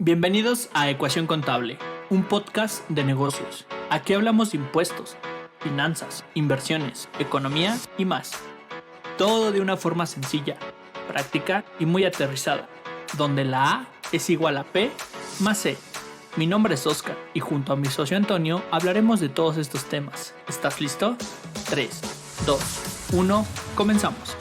Bienvenidos a Ecuación Contable, un podcast de negocios. Aquí hablamos de impuestos, finanzas, inversiones, economía y más. Todo de una forma sencilla, práctica y muy aterrizada, donde la A es igual a P más C. Mi nombre es Oscar y junto a mi socio Antonio hablaremos de todos estos temas. ¿Estás listo? 3, 2, 1, comenzamos.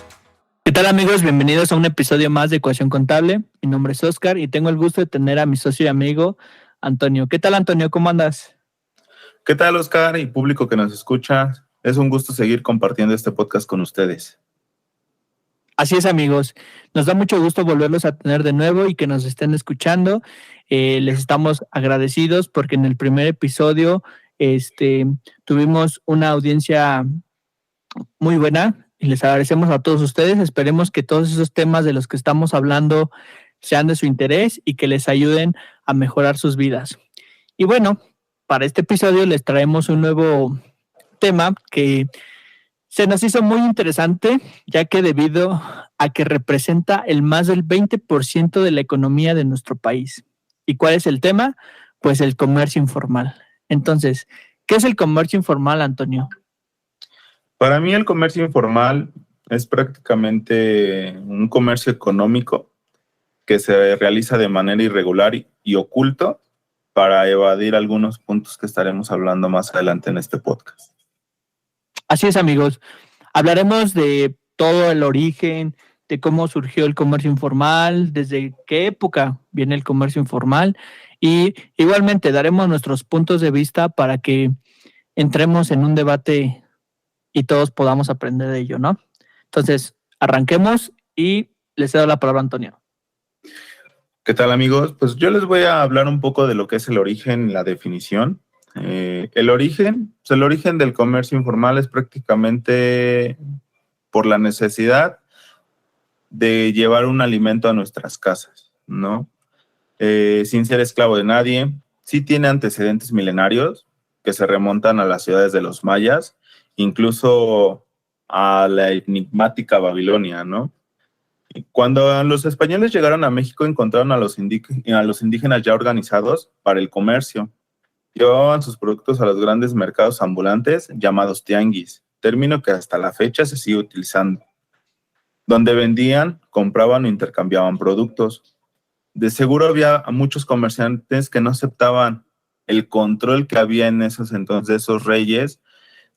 ¿Qué tal amigos? Bienvenidos a un episodio más de Ecuación Contable. Mi nombre es Oscar y tengo el gusto de tener a mi socio y amigo Antonio. ¿Qué tal Antonio? ¿Cómo andas? ¿Qué tal Oscar y público que nos escucha? Es un gusto seguir compartiendo este podcast con ustedes. Así es amigos, nos da mucho gusto volverlos a tener de nuevo y que nos estén escuchando. Les estamos agradecidos porque en el primer episodio tuvimos una audiencia muy buena y les agradecemos a todos ustedes. Esperemos que todos esos temas de los que estamos hablando sean de su interés y que les ayuden a mejorar sus vidas. Y bueno, para este episodio les traemos un nuevo tema que se nos hizo muy interesante, ya que debido a que representa el más del 20% de la economía de nuestro país. ¿Y cuál es el tema? Pues el comercio informal. Entonces, ¿qué es el comercio informal, Antonio? Para mí el comercio informal es prácticamente un comercio económico que se realiza de manera irregular y oculto para evadir algunos puntos que estaremos hablando más adelante en este podcast. Así es, amigos. Hablaremos de todo el origen, de cómo surgió el comercio informal, desde qué época viene el comercio informal y igualmente daremos nuestros puntos de vista para que entremos en un debate y todos podamos aprender de ello, ¿no? Entonces, arranquemos y les cedo la palabra a Antonio. ¿Qué tal amigos? Pues yo les voy a hablar un poco de lo que es el origen, la definición. El origen del comercio informal es prácticamente por la necesidad de llevar un alimento a nuestras casas, ¿no? Sin ser esclavo de nadie. Sí tiene antecedentes milenarios que se remontan a las ciudades de los mayas, incluso a la enigmática Babilonia, ¿no? Cuando los españoles llegaron a México, encontraron a los indígenas ya organizados para el comercio. Llevaban sus productos a los grandes mercados ambulantes llamados tianguis, término que hasta la fecha se sigue utilizando, donde vendían, compraban o intercambiaban productos. De seguro había muchos comerciantes que no aceptaban el control que había en esos entonces esos reyes,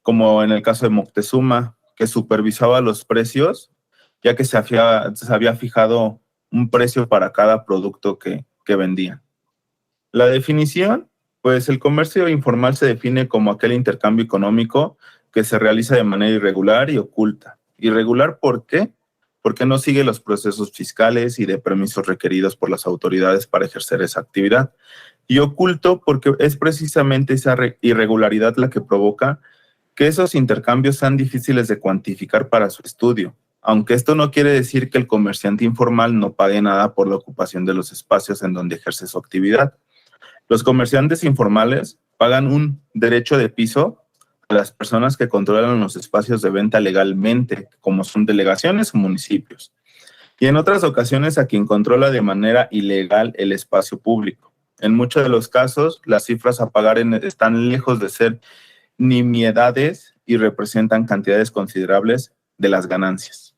como en el caso de Moctezuma, que supervisaba los precios, ya que se había fijado un precio para cada producto que vendían. La definición, pues el comercio informal se define como aquel intercambio económico que se realiza de manera irregular y oculta. ¿Irregular por qué? Porque no sigue los procesos fiscales y de permisos requeridos por las autoridades para ejercer esa actividad. Y oculto porque es precisamente esa irregularidad la que provoca que esos intercambios sean difíciles de cuantificar para su estudio, aunque esto no quiere decir que el comerciante informal no pague nada por la ocupación de los espacios en donde ejerce su actividad. Los comerciantes informales pagan un derecho de piso a las personas que controlan los espacios de venta legalmente, como son delegaciones o municipios, y en otras ocasiones a quien controla de manera ilegal el espacio público. En muchos de los casos, las cifras a pagar están lejos de ser nimiedades y representan cantidades considerables de las ganancias.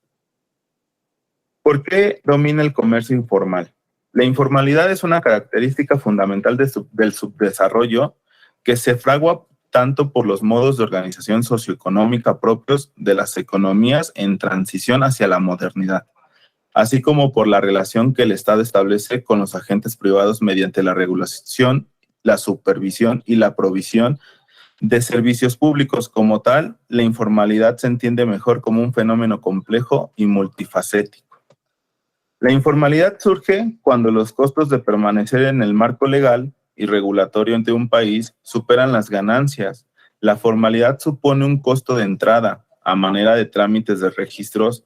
¿Por qué domina el comercio informal? La informalidad es una característica fundamental del subdesarrollo que se fragua tanto por los modos de organización socioeconómica propios de las economías en transición hacia la modernidad, así como por la relación que el Estado establece con los agentes privados mediante la regulación, la supervisión y la provisión de servicios públicos. Como tal, la informalidad se entiende mejor como un fenómeno complejo y multifacético. La informalidad surge cuando los costos de permanecer en el marco legal y regulatorio de un país superan las ganancias. La formalidad supone un costo de entrada a manera de trámites de registros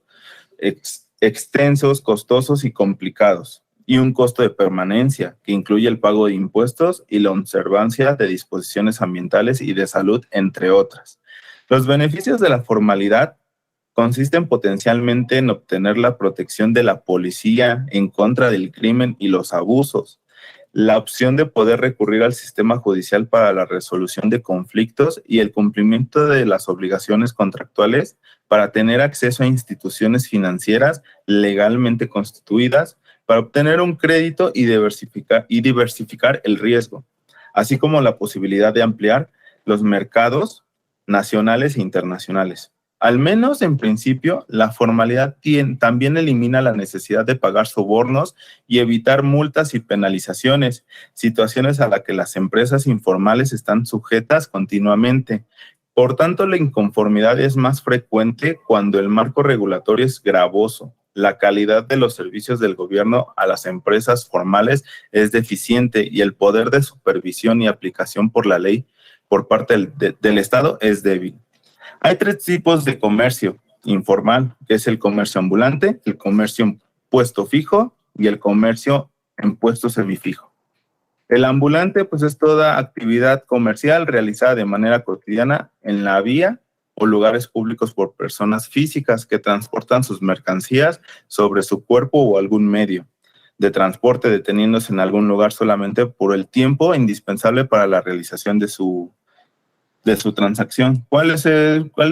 extensos, costosos y complicados, y un costo de permanencia que incluye el pago de impuestos y la observancia de disposiciones ambientales y de salud, entre otras. Los beneficios de la formalidad consisten potencialmente en obtener la protección de la policía en contra del crimen y los abusos, la opción de poder recurrir al sistema judicial para la resolución de conflictos y el cumplimiento de las obligaciones contractuales para tener acceso a instituciones financieras legalmente constituidas, para obtener un crédito y diversificar el riesgo, así como la posibilidad de ampliar los mercados nacionales e internacionales. Al menos en principio, la formalidad también elimina la necesidad de pagar sobornos y evitar multas y penalizaciones, situaciones a las que las empresas informales están sujetas continuamente. Por tanto, la inconformidad es más frecuente cuando el marco regulatorio es gravoso. La calidad de los servicios del gobierno a las empresas formales es deficiente y el poder de supervisión y aplicación por la ley por parte del Estado es débil. Hay 3 tipos de comercio informal, que es el comercio ambulante, el comercio en puesto fijo y el comercio en puesto semifijo. El ambulante, pues, es toda actividad comercial realizada de manera cotidiana en la vía o lugares públicos por personas físicas que transportan sus mercancías sobre su cuerpo o algún medio de transporte, deteniéndose en algún lugar solamente por el tiempo indispensable para la realización de su transacción. ¿Cuáles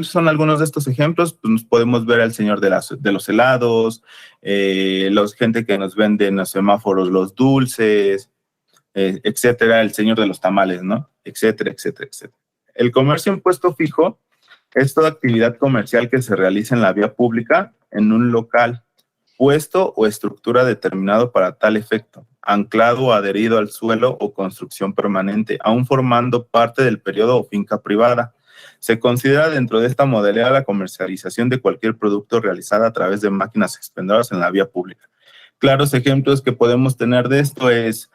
son algunos de estos ejemplos? Pues podemos ver al señor de los helados, gente que nos vende en los semáforos los dulces, etcétera, el señor de los tamales, ¿no? Etcétera, etcétera, etcétera. El comercio en puesto fijo es toda actividad comercial que se realiza en la vía pública en un local, puesto o estructura determinado para tal efecto, anclado o adherido al suelo o construcción permanente, aún formando parte del periodo o finca privada. Se considera dentro de esta modalidad la comercialización de cualquier producto realizada a través de máquinas expendedoras en la vía pública. Claros ejemplos que podemos tener de esto es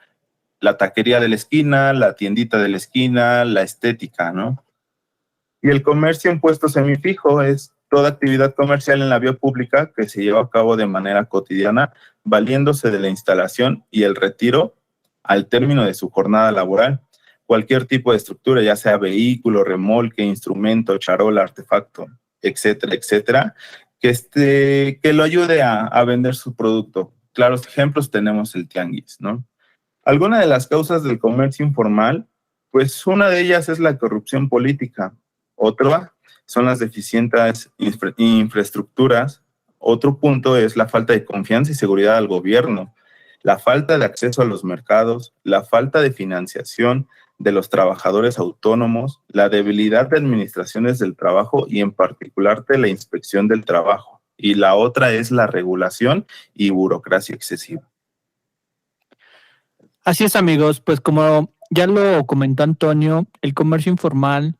la taquería de la esquina, la tiendita de la esquina, la estética, ¿no? Y el comercio en puesto semifijo es toda actividad comercial en la vía pública que se lleva a cabo de manera cotidiana, valiéndose de la instalación y el retiro al término de su jornada laboral. Cualquier tipo de estructura, ya sea vehículo, remolque, instrumento, charola, artefacto, etcétera, etcétera, que lo ayude a vender su producto. Claros ejemplos tenemos el tianguis, ¿no? Alguna de las causas del comercio informal, pues una de ellas es la corrupción política. Otra son las deficientes infraestructuras. Otro punto es la falta de confianza y seguridad al gobierno, la falta de acceso a los mercados, la falta de financiación de los trabajadores autónomos, la debilidad de administraciones del trabajo y en particular de la inspección del trabajo. Y la otra es la regulación y burocracia excesiva. Así es, amigos, pues como ya lo comentó Antonio, el comercio informal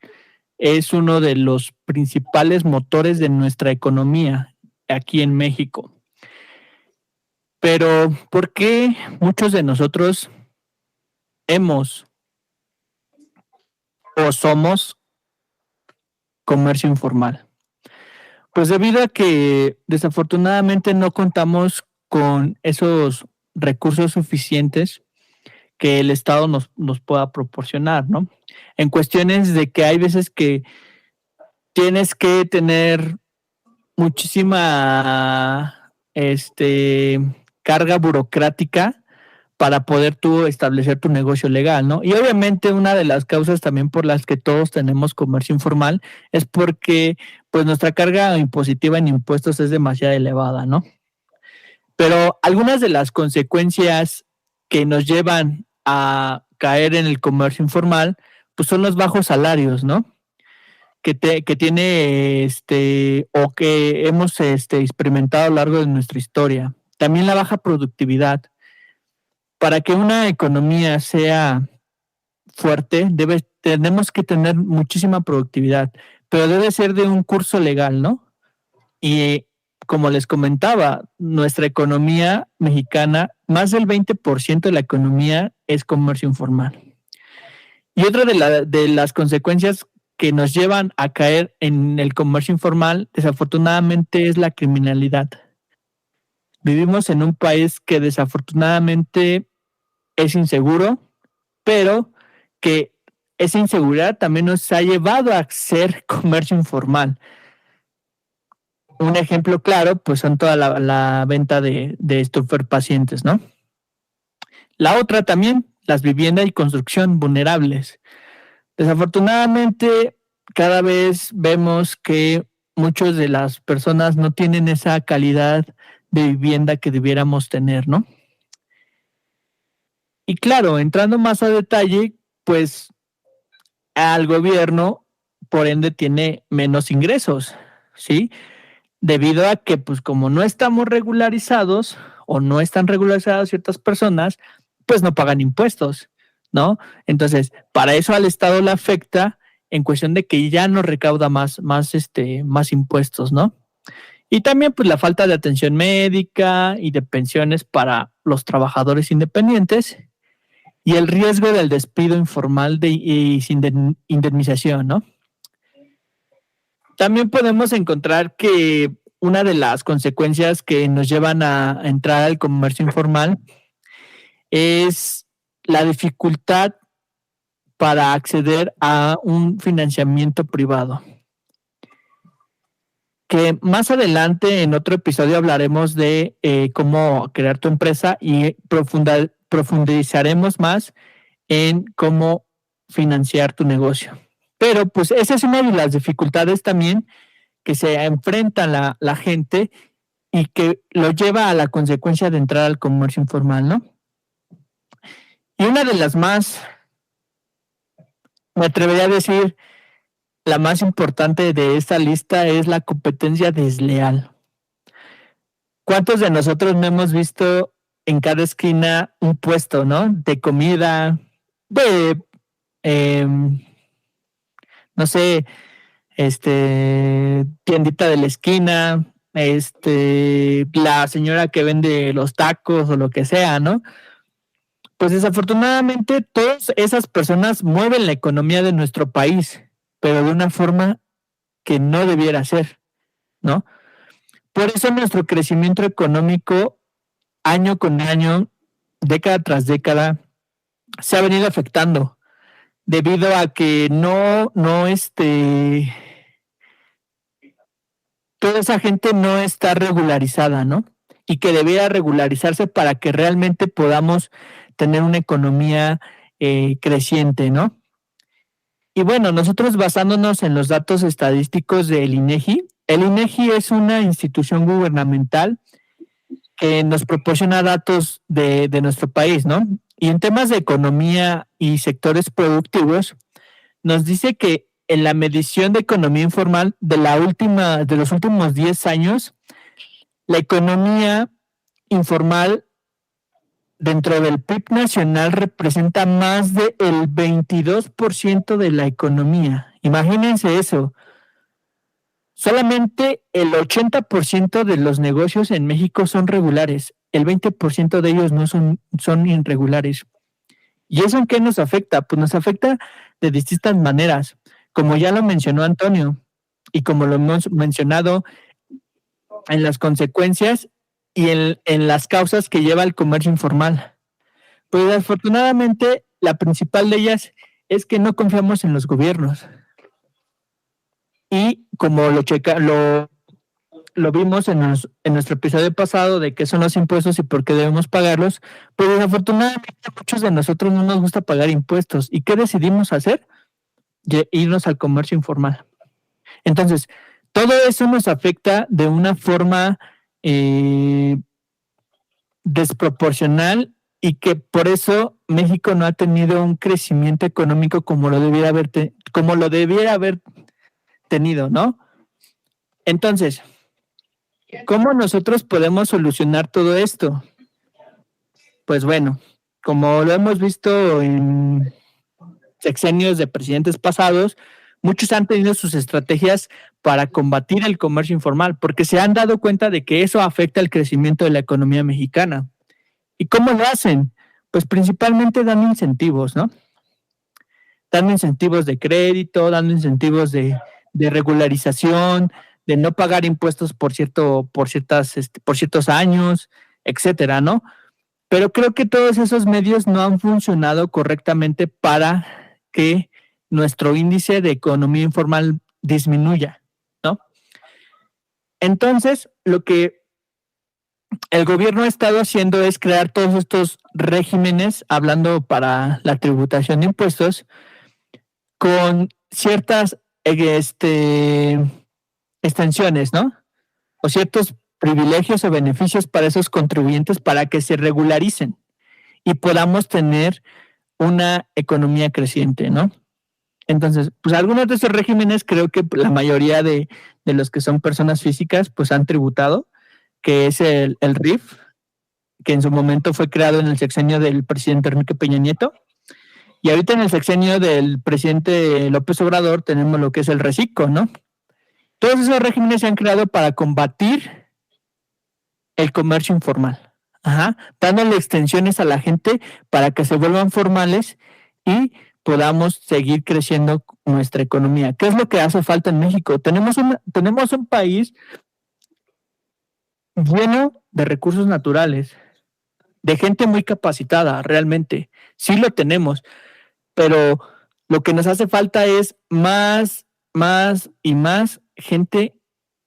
es uno de los principales motores de nuestra economía aquí en México. Pero, ¿por qué muchos de nosotros hemos o somos comercio informal? Pues debido a que desafortunadamente no contamos con esos recursos suficientes que el Estado nos pueda proporcionar, ¿no? En cuestiones de que hay veces que tienes que tener muchísima carga burocrática para poder tú establecer tu negocio legal, ¿no? Y obviamente una de las causas también por las que todos tenemos comercio informal es porque pues nuestra carga impositiva en impuestos es demasiado elevada, ¿no? Pero algunas de las consecuencias que nos llevan a caer en el comercio informal, pues son los bajos salarios, ¿no? Que tiene o que hemos experimentado a lo largo de nuestra historia. También la baja productividad. Para que una economía sea fuerte, tenemos que tener muchísima productividad, pero debe ser de un curso legal, ¿no? Y como les comentaba, nuestra economía mexicana, más del 20% de la economía es comercio informal. Y otra de las consecuencias que nos llevan a caer en el comercio informal, desafortunadamente, es la criminalidad. Vivimos en un país que desafortunadamente es inseguro, pero que esa inseguridad también nos ha llevado a ser comercio informal. Un ejemplo claro, pues son toda la venta de estupefacientes, ¿no? La otra también, las viviendas y construcción vulnerables. Desafortunadamente, cada vez vemos que muchas de las personas no tienen esa calidad de vivienda que debiéramos tener, ¿no? Y claro, entrando más a detalle, pues al gobierno, por ende, tiene menos ingresos, ¿sí? Debido a que, pues como no estamos regularizados o no están regularizadas ciertas personas, pues no pagan impuestos, ¿no? Entonces, para eso al Estado le afecta en cuestión de que ya no recauda más impuestos, ¿no? Y también, pues, la falta de atención médica y de pensiones para los trabajadores independientes y el riesgo del despido informal y sin indemnización, ¿no? También podemos encontrar que una de las consecuencias que nos llevan a entrar al comercio informal es la dificultad para acceder a un financiamiento privado. Que más adelante en otro episodio hablaremos de cómo crear tu empresa y profundizaremos más en cómo financiar tu negocio. Pero pues esa es una de las dificultades también que se enfrenta la gente y que lo lleva a la consecuencia de entrar al comercio informal, ¿no? Y una de las más, me atrevería a decir, la más importante de esta lista es la competencia desleal. ¿Cuántos de nosotros no hemos visto en cada esquina un puesto, ¿no? De comida, de, no sé, tiendita de la esquina, la señora que vende los tacos o lo que sea, ¿no? Pues desafortunadamente todas esas personas mueven la economía de nuestro país, pero de una forma que no debiera ser, ¿no? Por eso nuestro crecimiento económico año con año, década tras década, se ha venido afectando debido a que toda esa gente no está regularizada, ¿no? Y que debiera regularizarse para que realmente podamos tener una economía creciente, ¿no? Y bueno, nosotros basándonos en los datos estadísticos del INEGI, el INEGI es una institución gubernamental que nos proporciona datos de nuestro país, ¿no? Y en temas de economía y sectores productivos, nos dice que en la medición de economía informal de los últimos 10 años, la economía informal dentro del PIB nacional representa más del 22% de la economía. Imagínense eso. Solamente el 80% de los negocios en México son regulares. El 20% de ellos no son irregulares. ¿Y eso en qué nos afecta? Pues nos afecta de distintas maneras, como ya lo mencionó Antonio, y como lo hemos mencionado en las consecuencias y en las causas que lleva el comercio informal. Pues desafortunadamente la principal de ellas es que no confiamos en los gobiernos. Y como lo vimos en nuestro episodio pasado de qué son los impuestos y por qué debemos pagarlos, pues desafortunadamente a muchos de nosotros no nos gusta pagar impuestos. ¿Y qué decidimos hacer? Irnos al comercio informal. Entonces, todo eso nos afecta de una forma desproporcional y que por eso México no ha tenido un crecimiento económico como lo debiera haber tenido, ¿no? Entonces, ¿cómo nosotros podemos solucionar todo esto? Pues bueno, como lo hemos visto en sexenios de presidentes pasados, muchos han tenido sus estrategias para combatir el comercio informal, porque se han dado cuenta de que eso afecta el crecimiento de la economía mexicana. ¿Y cómo lo hacen? Pues principalmente dando incentivos, ¿no? Dando incentivos de crédito, dando incentivos de regularización, de no pagar impuestos por ciertos años, etcétera, ¿no? Pero creo que todos esos medios no han funcionado correctamente para que nuestro índice de economía informal disminuya, ¿no? Entonces, lo que el gobierno ha estado haciendo es crear todos estos regímenes, hablando para la tributación de impuestos, con ciertas extensiones, ¿no? O ciertos privilegios o beneficios para esos contribuyentes para que se regularicen y podamos tener una economía creciente, ¿no? Entonces, pues algunos de esos regímenes creo que la mayoría de los que son personas físicas pues han tributado, que es el RIF, que en su momento fue creado en el sexenio del presidente Enrique Peña Nieto, y ahorita en el sexenio del presidente López Obrador tenemos lo que es el RECICO, ¿no? Todos esos regímenes se han creado para combatir el comercio informal, dándole extensiones a la gente para que se vuelvan formales y podamos seguir creciendo nuestra economía. ¿Qué es lo que hace falta en México? Tenemos un país lleno de recursos naturales, de gente muy capacitada, realmente. Sí lo tenemos, pero lo que nos hace falta es más y más gente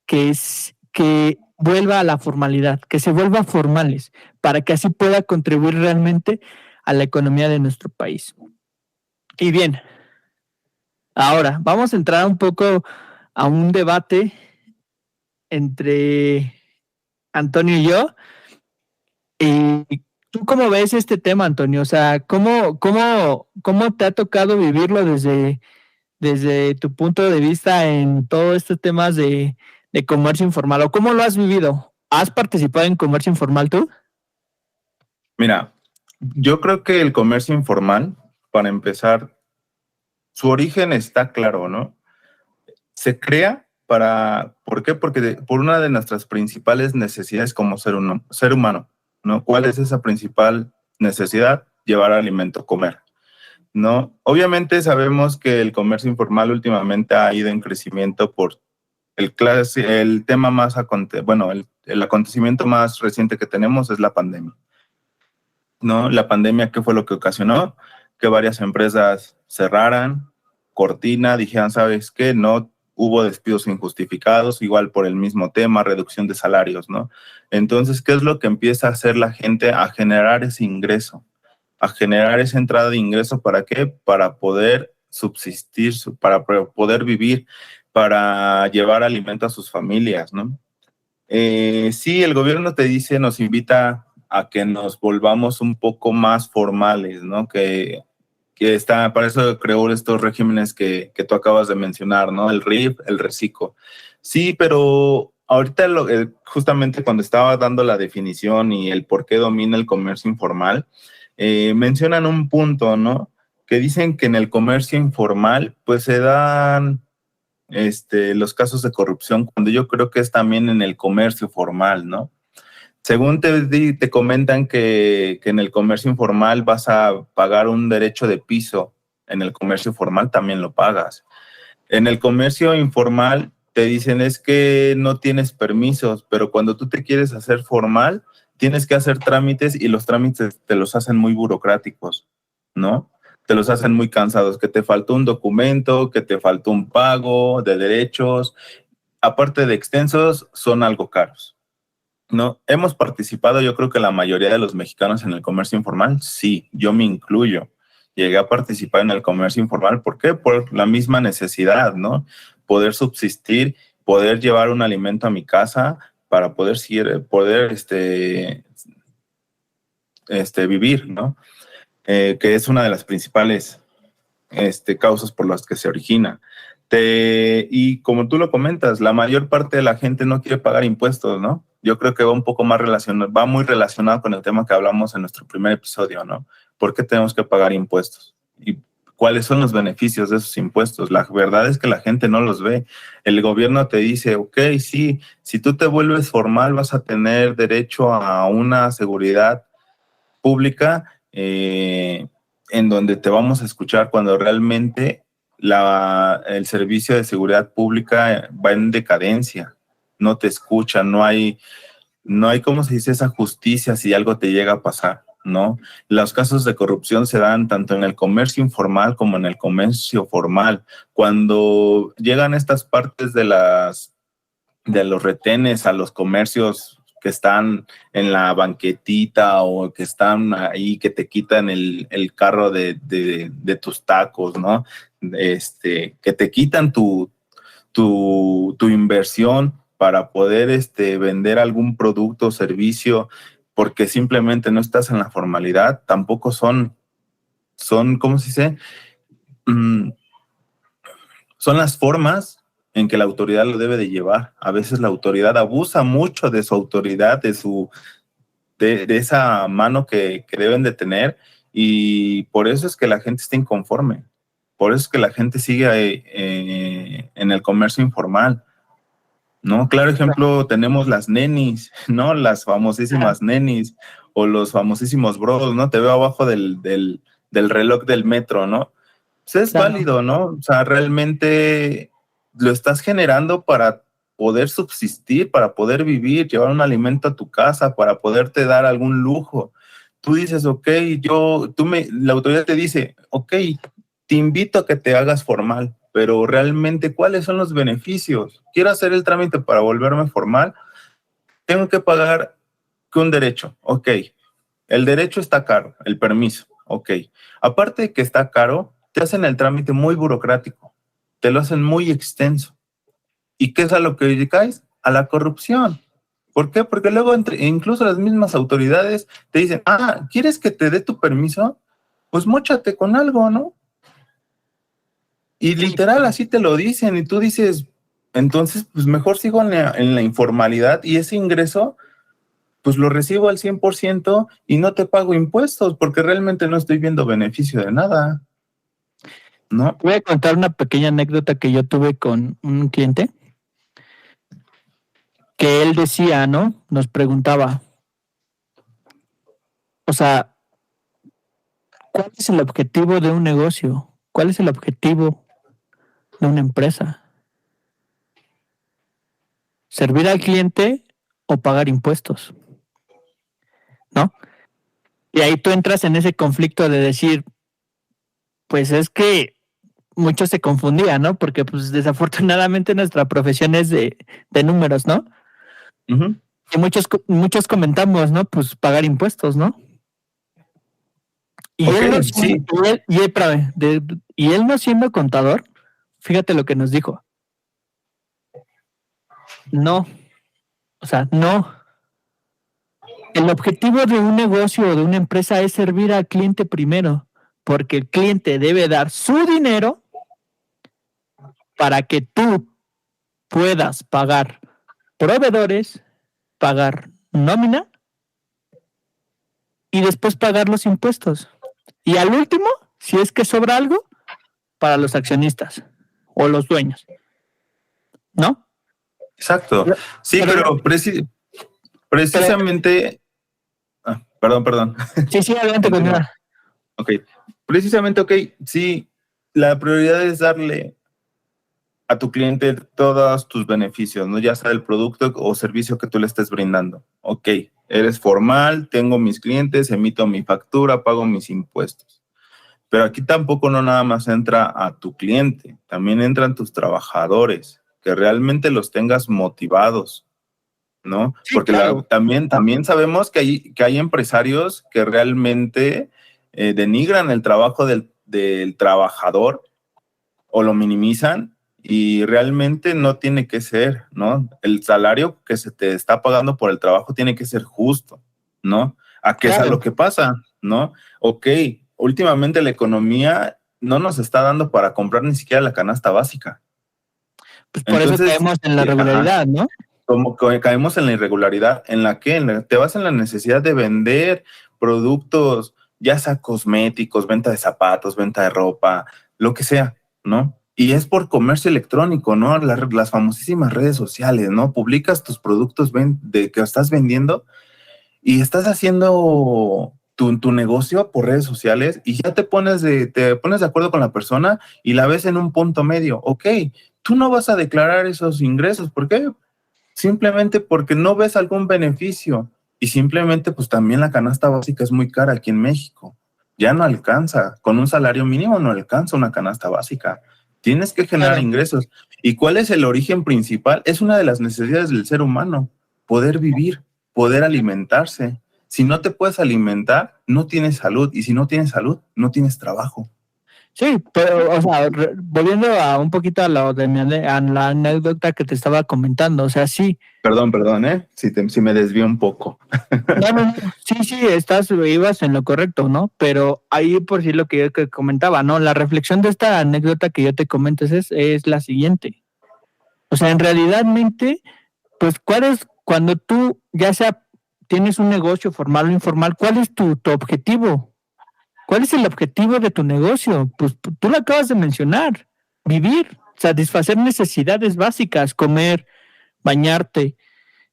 que vuelva a la formalidad, que se vuelva formales, para que así pueda contribuir realmente a la economía de nuestro país. Y bien, ahora vamos a entrar un poco a un debate entre Antonio y yo. ¿Y tú cómo ves este tema, Antonio? O sea, ¿cómo te ha tocado vivirlo desde tu punto de vista en todos estos temas de comercio informal? ¿O cómo lo has vivido? ¿Has participado en comercio informal tú? Mira, yo creo que el comercio informal, para empezar, su origen está claro, ¿no? Se crea ¿por qué? Porque por una de nuestras principales necesidades como ser humano, ¿no? ¿Cuál es esa principal necesidad? Llevar alimento, comer, ¿no? Obviamente sabemos que el comercio informal últimamente ha ido en crecimiento por el tema más, el acontecimiento más reciente que tenemos es la pandemia, ¿no? La pandemia, ¿qué fue lo que ocasionó? Que varias empresas cerraran, cortina, dijeran, ¿sabes qué? No hubo despidos injustificados, igual por el mismo tema, reducción de salarios, ¿no? Entonces, ¿qué es lo que empieza a hacer la gente? A generar ese ingreso, a generar esa entrada de ingreso, ¿para qué? Para poder subsistir, para poder vivir, para llevar alimento a sus familias, ¿no? Sí, el gobierno te dice, nos invita a que nos volvamos un poco más formales, ¿no? Para eso creó estos regímenes que tú acabas de mencionar, ¿no? El RIF, el RECICO. Sí, pero ahorita justamente cuando estaba dando la definición y el por qué domina el comercio informal, mencionan un punto, ¿no? Que dicen que en el comercio informal, pues se dan los casos de corrupción, cuando yo creo que es también en el comercio formal, ¿no? Según te comentan que en el comercio informal vas a pagar un derecho de piso, en el comercio formal también lo pagas. En el comercio informal te dicen es que no tienes permisos, pero cuando tú te quieres hacer formal, tienes que hacer trámites y los trámites te los hacen muy burocráticos, ¿no? Te los hacen muy cansados, que te faltó un documento, que te faltó un pago de derechos. Aparte de extensos, son algo caros, ¿no? Hemos participado, yo creo que la mayoría de los mexicanos en el comercio informal, sí, yo me incluyo. Llegué a participar en el comercio informal, ¿por qué? Por la misma necesidad, ¿no? Poder subsistir, poder llevar un alimento a mi casa para poder vivir, ¿no? Que es una de las principales causas por las que se origina. Y como tú lo comentas, la mayor parte de la gente no quiere pagar impuestos, ¿no? Yo creo que va muy relacionado con el tema que hablamos en nuestro primer episodio, ¿no? ¿Por qué tenemos que pagar impuestos? ¿Y cuáles son los beneficios de esos impuestos? La verdad es que la gente no los ve. El gobierno te dice, ok, sí, si tú te vuelves formal vas a tener derecho a una seguridad pública, en donde te vamos a escuchar, cuando realmente el servicio de seguridad pública va en decadencia, no te escuchan, no hay, ¿cómo se dice? Esa justicia si algo te llega a pasar, ¿no? Los casos de corrupción se dan tanto en el comercio informal como en el comercio formal. Cuando llegan estas partes de los retenes a los comercios que están en la banquetita o que están ahí, que te quitan el carro de tus tacos, ¿no? Que te quitan tu inversión para poder vender algún producto o servicio porque simplemente no estás en la formalidad, tampoco son, ¿cómo se dice? Son las formas en que la autoridad lo debe de llevar. A veces la autoridad abusa mucho de su autoridad, de esa mano que deben de tener, y por eso es que la gente está inconforme. Por eso es que la gente sigue en el comercio informal, ¿no? Claro ejemplo, tenemos las nenis, ¿no? Las famosísimas nenis o los famosísimos bros, ¿no? Te veo abajo del reloj del metro, ¿no? Pues es válido, ¿no? O sea, realmente lo estás generando para poder subsistir, para poder vivir, llevar un alimento a tu casa, para poderte dar algún lujo. Tú dices, ok, la autoridad te dice, ok, te invito a que te hagas formal, pero realmente, ¿cuáles son los beneficios? Quiero hacer el trámite para volverme formal, tengo que pagar un derecho, ok. El derecho está caro, el permiso, ok. Aparte de que está caro, te hacen el trámite muy burocrático, te lo hacen muy extenso. ¿Y qué es a lo que caes? A la corrupción. ¿Por qué? Porque luego incluso las mismas autoridades te dicen, ¿quieres que te dé tu permiso? Pues móchate con algo, ¿no? Y literal así te lo dicen y tú dices, entonces pues mejor sigo en la informalidad y ese ingreso pues lo recibo al 100% y no te pago impuestos porque realmente no estoy viendo beneficio de nada, ¿no? Voy a contar una pequeña anécdota que yo tuve con un cliente que él decía, ¿no? Nos preguntaba, o sea, ¿cuál es el objetivo de un negocio? ¿Cuál es el objetivo de una empresa? ¿Servir al cliente o pagar impuestos? ¿No? Y ahí tú entras en ese conflicto de decir, pues es que muchos se confundían, ¿no? Porque pues desafortunadamente nuestra profesión es de números, ¿no? Uh-huh. Y muchos comentamos, ¿no? Pues pagar impuestos, ¿no? Y okay, él no sí. y él no siendo contador, fíjate lo que nos dijo. No, o sea, no. El objetivo de un negocio o de una empresa es servir al cliente primero, porque el cliente debe dar su dinero para que tú puedas pagar proveedores, pagar nómina y después pagar los impuestos. Y al último, si es que sobra algo, para los accionistas o los dueños, ¿no? Exacto. Sí, pero precisamente... perdón. Sí, adelante, continúa. Ok, precisamente, sí, la prioridad es darle a tu cliente todos tus beneficios, ¿no? Ya sea el producto o servicio que tú le estés brindando. Ok, eres formal, tengo mis clientes, emito mi factura, pago mis impuestos. Pero aquí tampoco no nada más entra a tu cliente, también entran tus trabajadores, que realmente los tengas motivados, ¿no? Sí, porque claro. también sabemos que hay empresarios que realmente denigran el trabajo del trabajador o lo minimizan y realmente no tiene que ser, ¿no? El salario que se te está pagando por el trabajo tiene que ser justo, ¿no? ¿A qué es a lo que pasa, ¿no? Ok, últimamente la economía no nos está dando para comprar ni siquiera la canasta básica. Pues por eso caemos en la regularidad, ¿no? Como caemos en la irregularidad, en la que te vas en la necesidad de vender productos, ya sea cosméticos, venta de zapatos, venta de ropa, lo que sea, ¿no? Y es por comercio electrónico, ¿no? Las famosísimas redes sociales, ¿no? Publicas tus productos que estás vendiendo y estás haciendo tu negocio por redes sociales y ya te pones de acuerdo con la persona y la ves en un punto medio. Ok, tú no vas a declarar esos ingresos. ¿Por qué? Simplemente porque no ves algún beneficio y simplemente pues también la canasta básica es muy cara aquí en México. Ya no alcanza, con un salario mínimo no alcanza una canasta básica. Tienes que generar ingresos. ¿Y cuál es el origen principal? Es una de las necesidades del ser humano, poder vivir. poder alimentarse. Si no te puedes alimentar, no tienes salud. Y si no tienes salud, no tienes trabajo. Sí, pero, o sea, volviendo a un poquito a lo de a la anécdota que te estaba comentando, o sea, sí. Perdón, si me desvío un poco. No, sí, ibas en lo correcto, ¿no? Pero ahí por sí lo que yo que comentaba, ¿no? La reflexión de esta anécdota que yo te comento es la siguiente. O sea, en realidad, pues, cuando tú, ya sea tienes un negocio formal o informal, ¿cuál es tu objetivo? ¿Cuál es el objetivo de tu negocio? Pues tú lo acabas de mencionar, vivir, satisfacer necesidades básicas, comer, bañarte,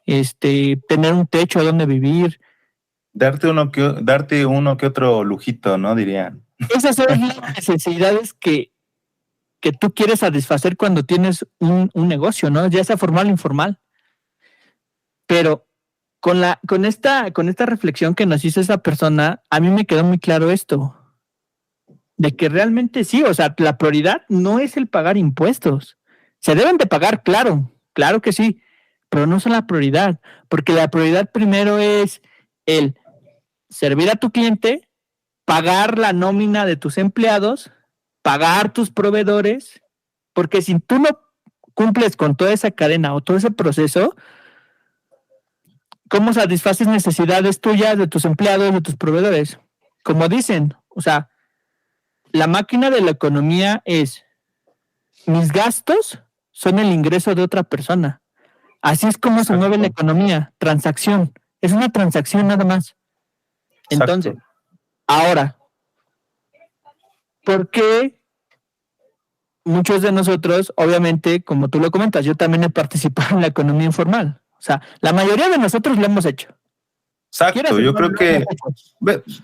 tener un techo donde vivir. Darte uno que otro lujito, ¿no? Dirían. Esas son las necesidades que tú quieres satisfacer cuando tienes un negocio, ¿no? Ya sea formal o informal. Pero con esta reflexión que nos hizo esa persona, a mí me quedó muy claro esto, de que realmente sí, o sea, la prioridad no es el pagar impuestos. Se deben de pagar, claro que sí, pero no son la prioridad, porque la prioridad primero es el servir a tu cliente, pagar la nómina de tus empleados, pagar tus proveedores, porque si tú no cumples con toda esa cadena o todo ese proceso, ¿cómo satisfaces necesidades tuyas, de tus empleados, de tus proveedores? Como dicen, o sea, la máquina de la economía es: mis gastos son el ingreso de otra persona. Así es como se mueve la economía, transacción. Es una transacción nada más. Entonces, ahora, ¿por qué muchos de nosotros, obviamente, como tú lo comentas, yo también he participado en la economía informal? O sea, la mayoría de nosotros lo hemos hecho. Exacto, yo creo que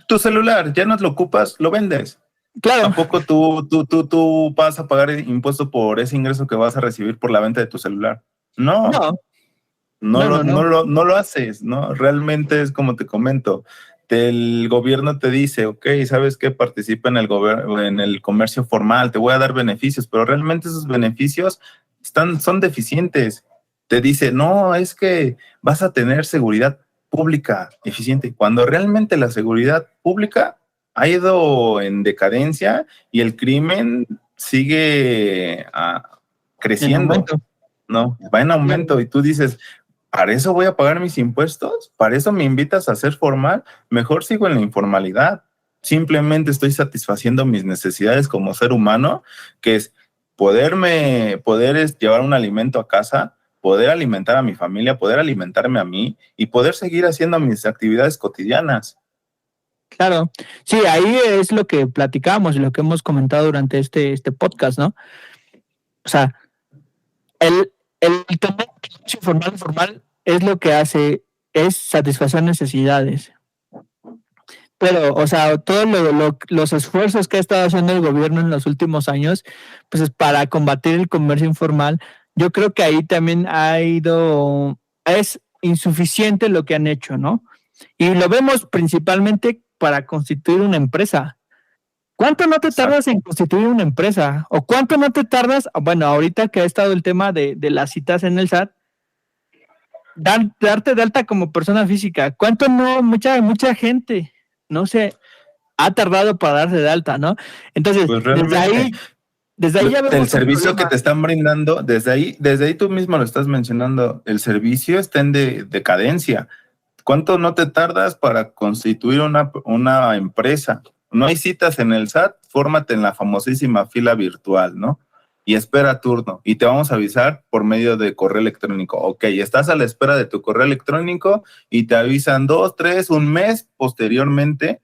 tu celular ya no lo ocupas, lo vendes. Claro. ¿Tampoco tú vas a pagar impuesto por ese ingreso que vas a recibir por la venta de tu celular? No lo haces, ¿no? Realmente es como te comento. El gobierno te dice, ok, ¿sabes qué? Participa en el comercio formal, te voy a dar beneficios, pero realmente esos beneficios son deficientes. Te dice, no, es que vas a tener seguridad pública eficiente, cuando realmente la seguridad pública ha ido en decadencia y el crimen sigue creciendo, ¿no? Va en aumento y tú dices, ¿para eso voy a pagar mis impuestos? ¿Para eso me invitas a ser formal? Mejor sigo en la informalidad. Simplemente estoy satisfaciendo mis necesidades como ser humano, que es poder llevar un alimento a casa, poder alimentar a mi familia, poder alimentarme a mí y poder seguir haciendo mis actividades cotidianas. Claro, sí, ahí es lo que platicamos y lo que hemos comentado durante este podcast, ¿no? O sea, el tener informal y formal es lo que hace, es satisfacer necesidades. Pero, o sea, todos los esfuerzos que ha estado haciendo el gobierno en los últimos años, pues es para combatir el comercio informal. Yo creo que ahí también es insuficiente lo que han hecho, ¿no? Y lo vemos principalmente para constituir una empresa. ¿Cuánto no te tardas en constituir una empresa? ¿O cuánto no te tardas? Bueno, ahorita que ha estado el tema de las citas en el SAT, darte de alta como persona física. ¿Cuánto no? Mucha gente no se ha tardado para darse de alta, ¿no? Entonces, pues desde ahí ya vemos el servicio que te están brindando, desde ahí tú mismo lo estás mencionando, el servicio está en decadencia. ¿Cuánto no te tardas para constituir una empresa? No hay citas en el SAT, fórmate en la famosísima fila virtual, ¿no? Y espera turno. Y te vamos a avisar por medio de correo electrónico. Ok, estás a la espera de tu correo electrónico y te avisan 2, 3, un mes posteriormente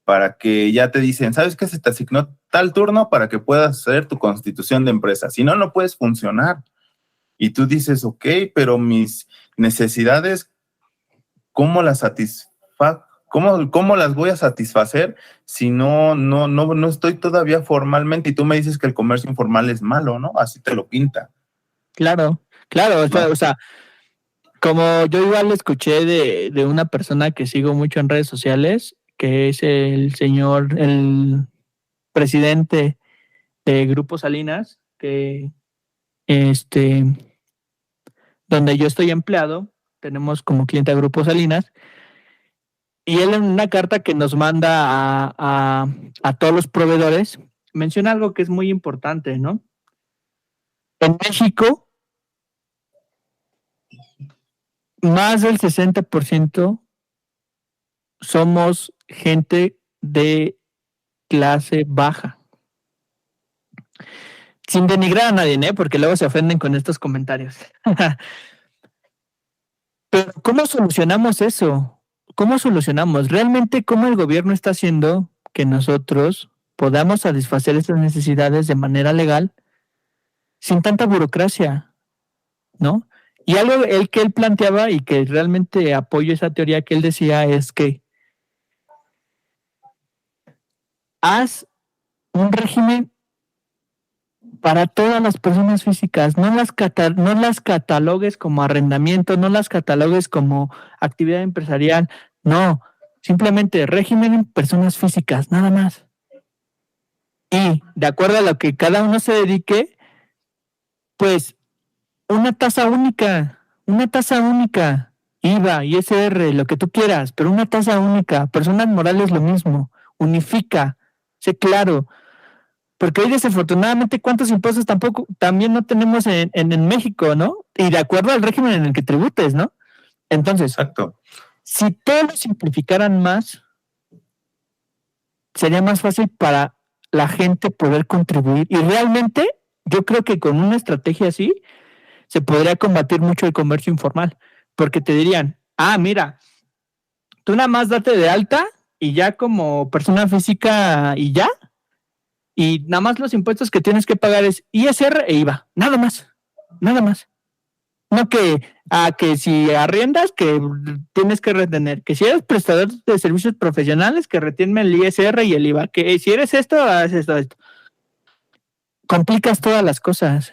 para que ya te dicen, ¿sabes qué? Se te asignó tal turno para que puedas hacer tu constitución de empresa. Si no, no puedes funcionar. Y tú dices, ok, pero mis necesidades, ¿cómo las ¿Cómo las voy a satisfacer si no estoy todavía formalmente? Y tú me dices que el comercio informal es malo, ¿no? Así te lo pinta. Claro. O sea, como yo igual escuché de una persona que sigo mucho en redes sociales, que es el presidente de Grupo Salinas, que donde yo estoy empleado, tenemos como cliente a Grupo Salinas, y él en una carta que nos manda a todos los proveedores, menciona algo que es muy importante, ¿no? En México, más del 60% somos gente de clase baja. Sin denigrar a nadie, ¿eh? Porque luego se ofenden con estos comentarios. Pero ¿cómo solucionamos eso? ¿Cómo solucionamos? ¿Realmente cómo el gobierno está haciendo que nosotros podamos satisfacer estas necesidades de manera legal sin tanta burocracia, ¿no? Y algo que él planteaba y que realmente apoyo esa teoría que él decía es que haz un régimen para todas las personas físicas, no las catalogues como arrendamiento, no las catalogues como actividad empresarial, no, simplemente régimen en personas físicas, nada más. Y de acuerdo a lo que cada uno se dedique, pues una tasa única, IVA, ISR, lo que tú quieras, pero una tasa única, personas morales lo mismo, unifica, sé claro. Porque hoy desafortunadamente cuántos impuestos también no tenemos en México, ¿no? Y de acuerdo al régimen en el que tributes, ¿no? Entonces, Exacto. Si todos lo simplificaran más, sería más fácil para la gente poder contribuir. Y realmente yo creo que con una estrategia así se podría combatir mucho el comercio informal, porque te dirían, mira, tú nada más date de alta y ya como persona física y ya, y nada más los impuestos que tienes que pagar es ISR e IVA, nada más. No que si arriendas, que tienes que retener, que si eres prestador de servicios profesionales, que retienen el ISR y el IVA, que si eres esto, haces esto. Complicas todas las cosas.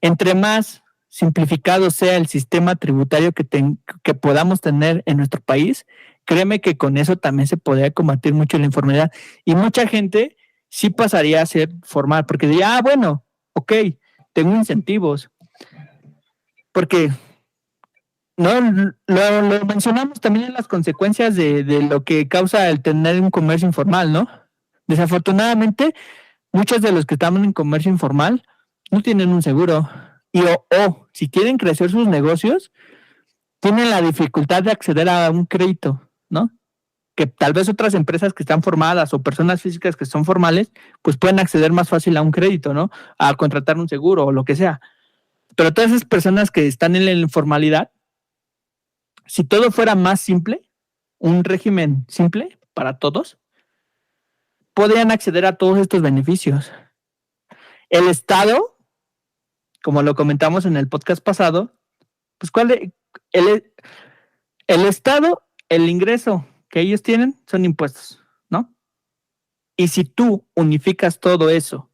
Entre más simplificado sea el sistema tributario que podamos tener en nuestro país, créeme que con eso también se podría combatir mucho la informalidad. Y mucha gente sí pasaría a ser formal, porque diría, bueno, ok, tengo incentivos. Porque no lo mencionamos también en las consecuencias de lo que causa el tener un comercio informal, ¿no? Desafortunadamente, muchos de los que estamos en comercio informal no tienen un seguro. Y si quieren crecer sus negocios, tienen la dificultad de acceder a un crédito, ¿no? Que tal vez otras empresas que están formadas o personas físicas que son formales, pues pueden acceder más fácil a un crédito, ¿no? A contratar un seguro o lo que sea. Pero todas esas personas que están en la informalidad, si todo fuera más simple, un régimen simple para todos, podrían acceder a todos estos beneficios. El Estado, como lo comentamos en el podcast pasado, pues el Estado, el ingreso que ellos tienen son impuestos, ¿no? Y si tú unificas todo eso,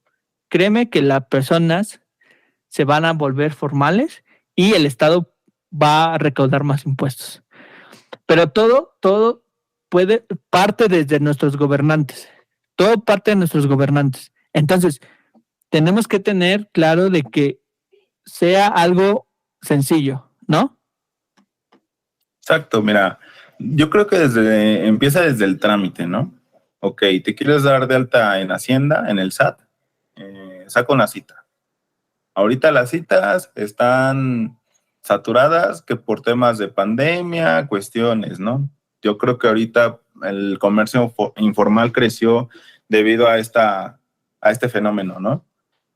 créeme que las personas se van a volver formales y el Estado va a recaudar más impuestos. Pero todo parte desde nuestros gobernantes. Todo parte de nuestros gobernantes. Entonces, tenemos que tener claro de que sea algo sencillo, ¿no? Exacto, mira, yo creo que empieza desde el trámite, ¿no? Ok, te quieres dar de alta en Hacienda, en el SAT, saca una cita. Ahorita las citas están saturadas que por temas de pandemia, cuestiones, ¿no? Yo creo que ahorita el comercio informal creció debido a este fenómeno, ¿no?